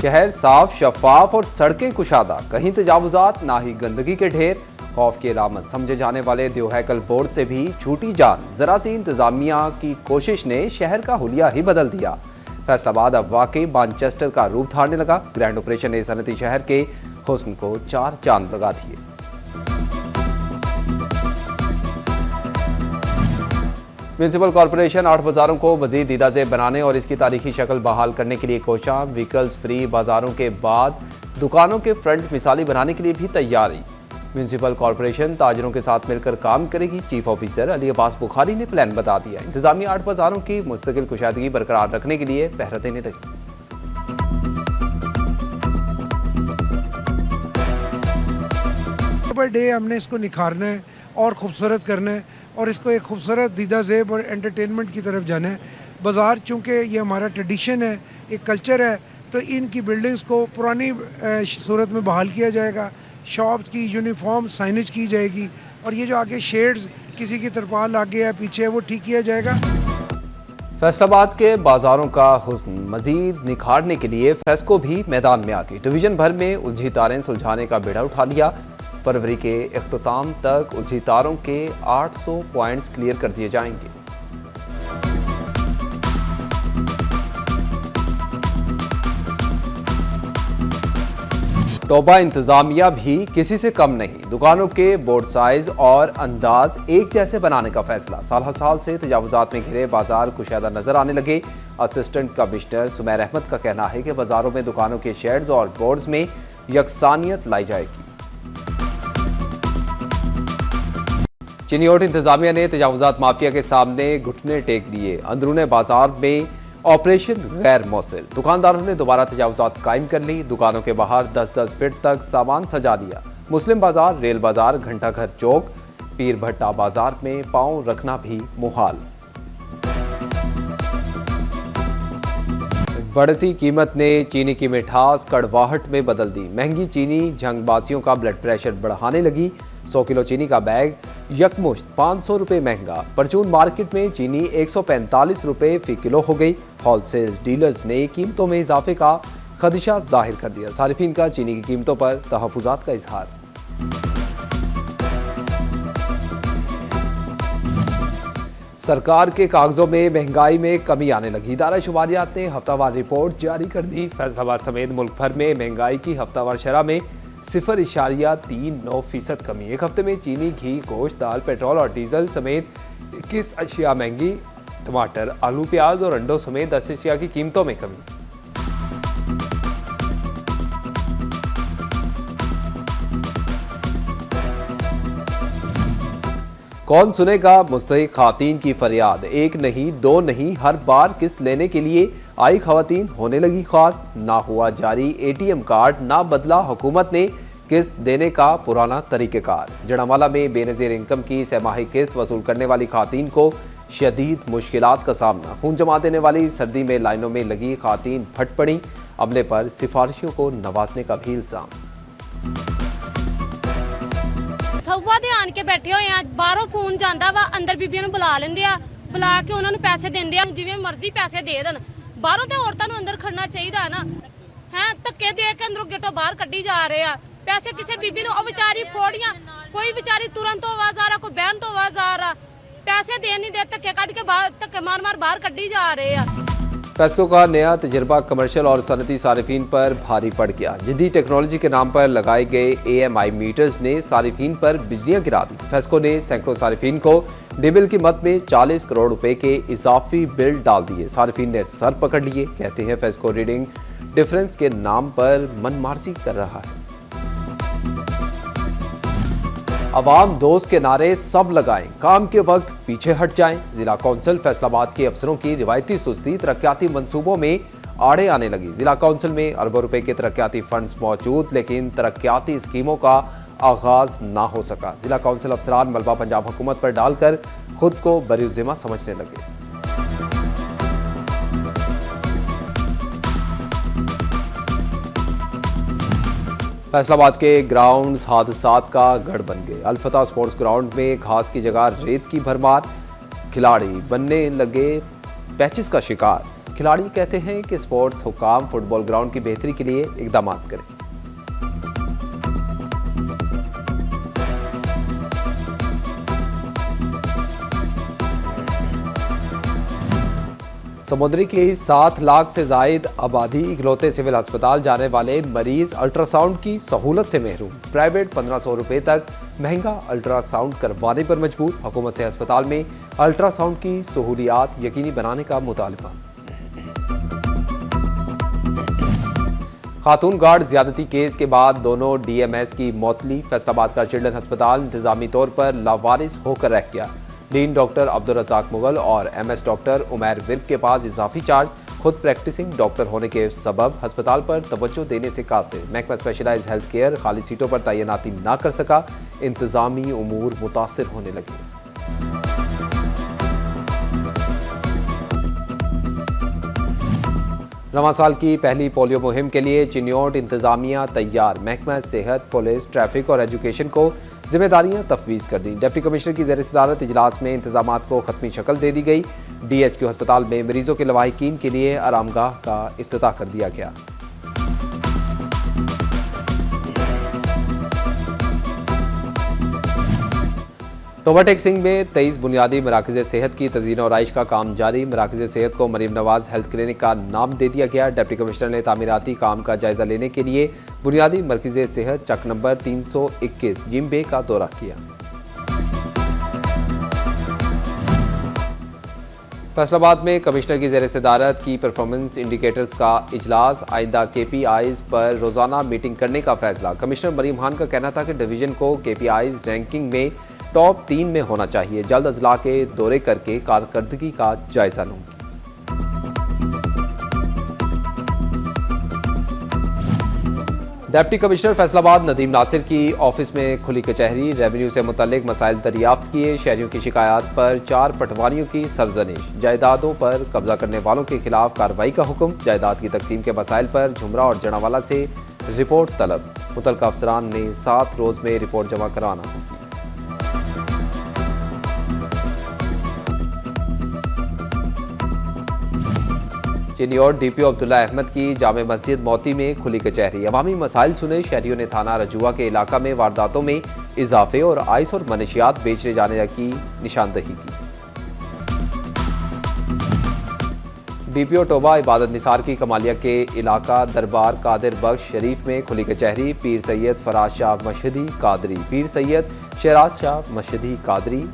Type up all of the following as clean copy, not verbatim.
शहर साफ, शफाफ और सड़कें कुशादा, कहीं तजावुजात ना ही गंदगी के ढेर। खौफ की अलामत समझे जाने वाले देवहैकल बोर्ड से भी छूटी जान। जरा सी इंतजामिया की कोशिश ने शहर का हुलिया ही बदल दिया। फैसलाबाद अब वाकई मानचेस्टर का रूप धारने लगा। ग्रैंड ऑपरेशन ने सनती शहर के हुस्न को 4 चांद लगा दिए। म्यूनिसिपल कॉरपोरेशन 8 बाजारों को मजीद दीदाजेब बनाने और इसकी तारीखी शक्ल बहाल करने के लिए कोशिश। व्हीकल्स फ्री बाजारों के बाद दुकानों के फ्रंट मिसाली बनाने के लिए भी तैयारी। म्यूनिसिपल कॉरपोरेशन ताजरों के साथ मिलकर काम करेगी। चीफ ऑफिसर अली अब्बास बुखारी ने प्लान बता दिया। इंतजामिया 8 बाजारों की मुस्तकिल कुशादगी बरकरार रखने के लिए पहरा देने लगी। पर डे हमने इसको निखारना है और खूबसूरत करना है और इसको एक खूबसूरत दीदा ज़ेब और एंटरटेनमेंट की तरफ जाना है। बाज़ार चूँकि ये हमारा ट्रेडिशन है, एक कल्चर है, तो इनकी बिल्डिंग्स को पुरानी सूरत में बहाल किया जाएगा। शॉप्स की यूनिफॉर्म साइनेज की जाएगी और ये जो आगे शेड्स किसी की तरपाल आगे है पीछे है वो ठीक किया जाएगा। फैसलाबाद के बाजारों का हुस्न मजीद निखारने के लिए फेस्को भी मैदान में आ गई। डिवीजन भर में उलझी तारें सुलझाने का बेड़ा उठा लिया। फरवरी के इख्तिताम तक उलझी तारों के 800 पॉइंट्स क्लियर कर दिए जाएंगे। तौबा इंतजामिया भी किसी से कम नहीं। दुकानों के बोर्ड साइज और अंदाज एक जैसे बनाने का फैसला। साल साल से तजावुजात में घिरे बाजार कुशादा नजर आने लगे। असिस्टेंट कमिश्नर सुमैर अहमद का कहना है कि बाजारों में दुकानों के शेड्स और बोर्ड्स में यकसानियत लाई जाएगी। चिनियोट इंतजामिया ने तजावुजात माफिया के सामने घुटने टेक दिए। अंदरूने बाजार में ऑपरेशन गैर मौसिल। दुकानदारों ने दोबारा तजावुजात कायम कर ली। दुकानों के बाहर 10-10 फीट तक सामान सजा दिया। मुस्लिम बाजार, रेल बाजार, घंटाघर चौक, पीर भट्टा बाजार में पांव रखना भी मुहाल। बढ़ती कीमत ने चीनी की मिठास कड़वाहट में बदल दी। महंगी चीनी जंगबाजियों का ब्लड प्रेशर बढ़ाने लगी। 100 किलो चीनी का बैग यकमुश्त 500 रुपए महंगा। परचून मार्केट में चीनी 145 रुपए फी किलो हो गई। होलसेल डीलर्स ने कीमतों में इजाफे का खदशा जाहिर कर दिया। सारिफीन का चीनी की कीमतों पर तहफुजात का इजहार। सरकार के कागजों में महंगाई में कमी आने लगी। इदारा शुमारियात ने हफ्तावार रिपोर्ट जारी कर दी। फैसलाबाद समेत मुल्क भर में महंगाई की हफ्तावार शरह में 0.39% कमी। एक हफ्ते में चीनी, घी, गोश्त, दाल, पेट्रोल और डीजल समेत 21 अशिया महंगी। टमाटर, आलू, प्याज और अंडों समेत 10 अशिया की कीमतों में कमी। कौन सुनेगा मुस्तहिक खातीन की फरियाद। एक नहीं, दो नहीं, हर बार किस्त लेने के लिए आई खवातीन होने लगी ख्वार। ना हुआ जारी एटीएम कार्ड, ना बदला हुकूमत ने किस्त देने का पुराना तरीकेकार। जड़ावाला में बेनजीर इनकम की सहमाही किस्त वसूल करने वाली खातीन को शदीद मुश्किलात का सामना। खून जमा देने वाली सर्दी में लाइनों में लगी खातीन फट पड़ी। अमले पर सिफारिशों को नवाजने का भी इल्जाम। सौवा दे आन के बैठे हुए हैं। बाहरों फोन जाता वा, अंदर बीबियों ਨੂੰ बुला लेंदे आ, बुला के उन्होंने पैसे देंदे आ। जिवें मर्जी पैसे दे देन। बाहरों ते औरतां ਨੂੰ अंदर खड़ना चाहिए ना है। धक्के दे के अंदरों गेटों बाहर कड्ढी जा रहे आ पैसे। किसी बीबी ਨੂੰ बेचारी फोड़ियां, कोई बेचारी तुरंत तो आवाज आ रहा, कोई बहन तो आवाज आ रहा। पैसे दे नहीं दे, धक्के कट के बाहर, धक्के मार मार बाहर कड्ढी जा रहे आ। फेस्को का नया तजर्बा कमर्शियल और सनती सारिफीन पर भारी पड़ गया। जदीद टेक्नोलॉजी के नाम पर लगाए गए AMI मीटर्स ने सारिफीन पर बिजलियां गिरा दी। फेस्को ने सैकड़ों सारिफीन को डिबिल कीमत में 40 करोड़ रुपए के इजाफी बिल डाल दिए। सारिफीन ने सर पकड़ लिए। कहते हैं फेस्को रीडिंग डिफरेंस के नाम पर मनमार्जी कर रहा है। अवाम दोस्त के नारे सब लगाएं, काम के वक्त पीछे हट जाएं। जिला कौंसिल फैसलाबाद के अफसरों की रिवायती सुस्ती तरक्याती मंसूबों में आड़े आने लगी। जिला कौंसिल में अरबों रुपए के तरक्याती फंड्स मौजूद, लेकिन तरक्याती स्कीमों का आगाज ना हो सका। जिला कौंसिल अफसरान मलबा पंजाब हुकूमत पर डालकर खुद को बरीउज़िम्मा समझने लगे। फैसलाबाद के ग्राउंड्स हादसात का गढ़ बन गए। अलफता स्पोर्ट्स ग्राउंड में घास की जगह रेत की भरमार। खिलाड़ी बनने लगे पैचिस का शिकार। खिलाड़ी कहते हैं कि स्पोर्ट्स हुकाम फुटबॉल ग्राउंड की बेहतरी के लिए इकदाम करें। समुद्री की 7 लाख से जायद आबादी इकलौते सिविल अस्पताल जाने वाले मरीज अल्ट्रासाउंड की सहूलत से महरूम। प्राइवेट 1500 रुपए तक महंगा अल्ट्रासाउंड करवाने पर मजबूर। हुकूमत से अस्पताल में अल्ट्रासाउंड की सहूलियात यकीनी बनाने का मुतालबा। खातून गार्ड ज्यादती केस के बाद दोनों डीएमएस की मौतली। फैसलाबाद का चिल्ड्रन अस्पताल इंतजामी तौर पर लावारिस होकर रह गया। डीन डॉक्टर अब्दुल रज़ाक मुगल और एमएस डॉक्टर उमैर विर्क के पास इजाफी चार्ज। खुद प्रैक्टिसिंग डॉक्टर होने के सबब अस्पताल पर तवज्जो देने से कासिर। महकमा स्पेशलाइज्ड हेल्थ केयर खाली सीटों पर तैनाती न कर सका। इंतजामी उमूर मुतासिर होने लगे। रवां साल की पहली पोलियो मुहिम के लिए चिन्योट इंतजामिया तैयार। महकमा सेहत, पुलिस, ट्रैफिक और एजुकेशन को जिम्मेदारियां तफवीज कर दी। डिप्टी कमिश्नर की ज़ेर सदारत इजलास में इंतजामात को खत्मी शक्ल दे दी गई। डीएचक्यू अस्पताल में मरीजों के लवाहिकीन के लिए आरामगाह का इफ्तिताह कर दिया गया। टोबा टेक सिंह में 23 बुनियादी मराकज़ सेहत की तज़ीन और आइश का काम जारी। मराकज़ सेहत को मरीम नवाज हेल्थ क्लिनिक का नाम दे दिया गया। डिप्टी कमिश्नर ने तामीराती काम का जायजा लेने के लिए बुनियादी मरकज़ सेहत चक नंबर 321 जिम्बे का दौरा किया। फैसलाबाद में कमिश्नर की ज़ेर सदारत की परफॉर्मेंस इंडिकेटर्स का इजलास। आइंदा केपीआईज पर रोजाना मीटिंग करने का फैसला। कमिश्नर मरीम खान का कहना था कि डिवीजन को केपीआईज रैंकिंग में टॉप 3 में होना चाहिए। जल्द अजला के दौरे करके कारकर्दगी का जायजा लूंगी। डिप्टी कमिश्नर फैसलाबाद नदीम नासिर की ऑफिस में खुली कचहरी। रेवेन्यू से मुतल्लिक मसाइल दरियाफ्त किए। शहरियों की शिकायत पर 4 पटवारियों की सरजनिश। जायदादों पर कब्जा करने वालों के खिलाफ कार्रवाई का हुक्म। जायदाद की तकसीम के मसाइल पर झुमरा और जनावाला से रिपोर्ट तलब। मुतल्लिका अफसरान ने 7 रोज में रिपोर्ट जमा कराना होगी। चिन्योट डीपीओ अब्दुल्ला अहमद की जामे मस्जिद मोती में खुली कचहरी। अवामी मसाइल सुने। शहरियों ने थाना रजुआ के इलाका में वारदातों में इजाफे और आइस और मनशियात बेचने जाने की निशानदही की। डीपीओ टोबा इबादत निसार की कमालिया के इलाका दरबार कादिर बख्श शरीफ में खुली कचहरी। पीर सैयद फराज शाह मशहदी कादरी, पीर सैयद शहराज शाह मशहदी कादरी,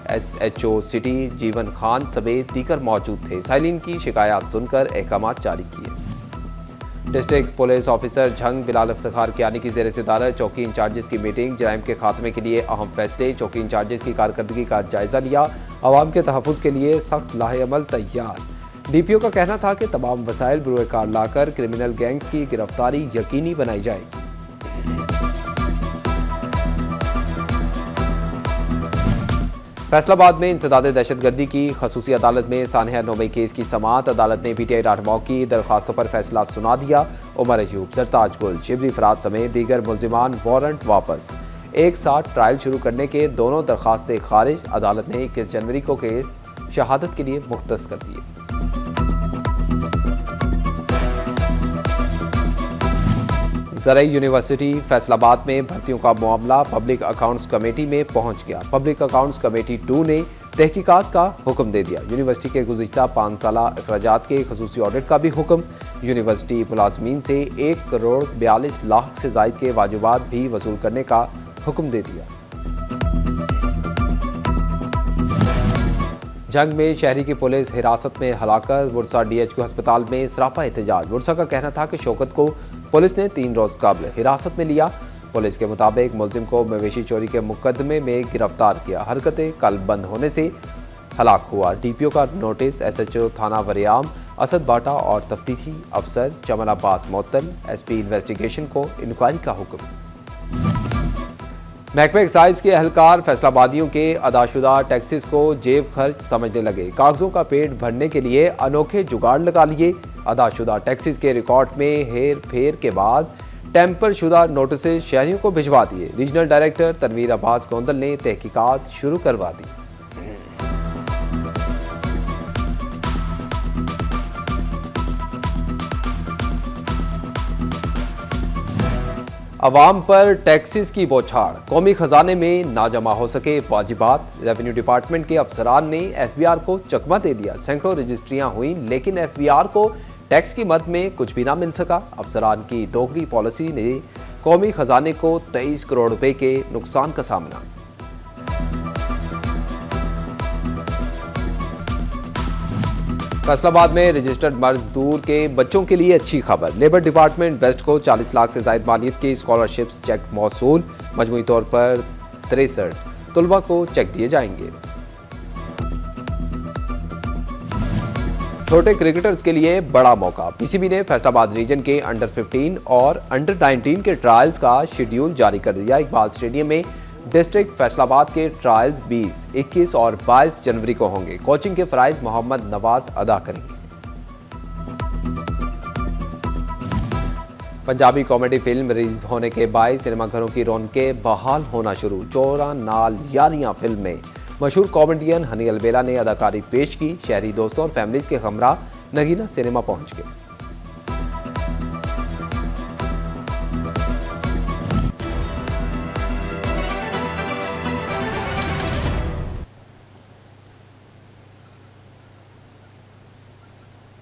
SHO सिटी जीवन खान समेत दीगर मौजूद थे। साइलिन की शिकायत सुनकर अहकामात जारी किए। District police officer Jhang Bilal Iftikhar Kiani की ज़ेर सदारत चौकी इंचार्जेस की मीटिंग। जराइम के खात्मे के लिए अहम फैसले। चौकी इंचार्जेस की कारकर्दगी का जायजा लिया। अवाम के तहफ़्फ़ुज़ के लिए सख्त लाहेअमल तैयार। डीपीओ का कहना था कि तमाम वसाइल बुरुए कार लाकर क्रिमिनल गैंग्स की गिरफ्तारी यकीनी बनाई जाएगी। फैसलाबाद में इंसदाद दहशतगर्दी की खसूसी अदालत में सानहा 9 केस की समाअत। अदालत ने पीटीआई रहनुमाओं की दरखास्तों पर फैसला सुना दिया। उमर अयूब, सरताज गुल, शिबरी फराज समेत दीगर मुल्जिमान वारंट वापस। एक साथ ट्रायल शुरू करने के दोनों दरखास्तें खारिज। अदालत ने 21 जनवरी को केस शहादत के लिए मुख्तस कर दिए। ज़रई यूनिवर्सिटी फैसलाबाद में भर्तियों का मामला पब्लिक अकाउंट्स कमेटी में पहुंच गया। पब्लिक अकाउंट्स कमेटी 2 ने तहकीकात का हुक्म दे दिया। यूनिवर्सिटी के गुज़िश्ता 5 साला अखराजात के खसूसी ऑडिट का भी हुक्म। यूनिवर्सिटी मुलाजमीन से 1 करोड़ 42 लाख से जायद के वाजिबात भी वसूल करने का हुक्म दे दिया। जंग में शहरी की पुलिस हिरासत में हलाकत। बुरसा डीएचक्यू अस्पताल में सरापा एहतजाज। बुरसा का कहना था कि शौकत को पुलिस ने 3 रोज कबल हिरासत में लिया। पुलिस के मुताबिक मुलजिम को मवेशी चोरी के मुकदमे में गिरफ्तार किया। हरकतें कल बंद होने से हलाक हुआ। डीपीओ का नोटिस। SHO थाना वरियाम असद बाटा और तफ्तीशी अफसर चमन अब्बास मोतल। SP इन्वेस्टिगेशन को इंक्वायरी का हुक्म। महकमा एक्साइज के अहलकार फैसलाबादियों के अदाशुदा टैक्सेस को जेब खर्च समझने लगे। कागजों का पेट भरने के लिए अनोखे जुगाड़ लगा लिए। अदाशुदा टैक्सेस के रिकॉर्ड में हेर फेर के बाद टेम्पर शुदा नोटिस शहरियों को भिजवा दिए। रीजनल डायरेक्टर तनवीर अब्बास गोंदल ने तहकीकात शुरू करवा दी। अवाम पर टैक्सेस की बौछार, कौमी खजाने में ना जमा हो सके वाजिबात। रेवेन्यू डिपार्टमेंट के अफसरान ने एफबीआर को चकमा दे दिया। सैकड़ों रजिस्ट्रियां हुई लेकिन एफबीआर को टैक्स की मद में कुछ भी ना मिल सका। अफसरान की दोगली पॉलिसी ने कौमी खजाने को 23 करोड़ रुपए के नुकसान का सामना। फैसलाबाद में रजिस्टर्ड मजदूर के बच्चों के लिए अच्छी खबर। लेबर डिपार्टमेंट वेस्ट को 40 लाख से ज्यादा मालियत की स्कॉलरशिप्स चेक मौसूल। मजमूई तौर पर 63 तलबा को चेक दिए जाएंगे। छोटे क्रिकेटर्स के लिए बड़ा मौका। पीसीबी ने फैसलाबाद रीजन के अंडर 15 और अंडर 19 के ट्रायल्स का शेड्यूल जारी कर दिया। इकबाल स्टेडियम में डिस्ट्रिक्ट फैसलाबाद के ट्रायल्स 20, 21 और 22 जनवरी को होंगे। कोचिंग के फराइज मोहम्मद नवाज अदा करेंगे। पंजाबी कॉमेडी फिल्म रिलीज होने के बाद सिनेमाघरों की रौनकें बहाल होना शुरू। चोरा नाल यारियां फिल्म में मशहूर कॉमेडियन हनी अलबेला ने अदाकारी पेश की। शहरी दोस्तों और फैमिलीज के हमरा नगीना सिनेमा पहुंच गए।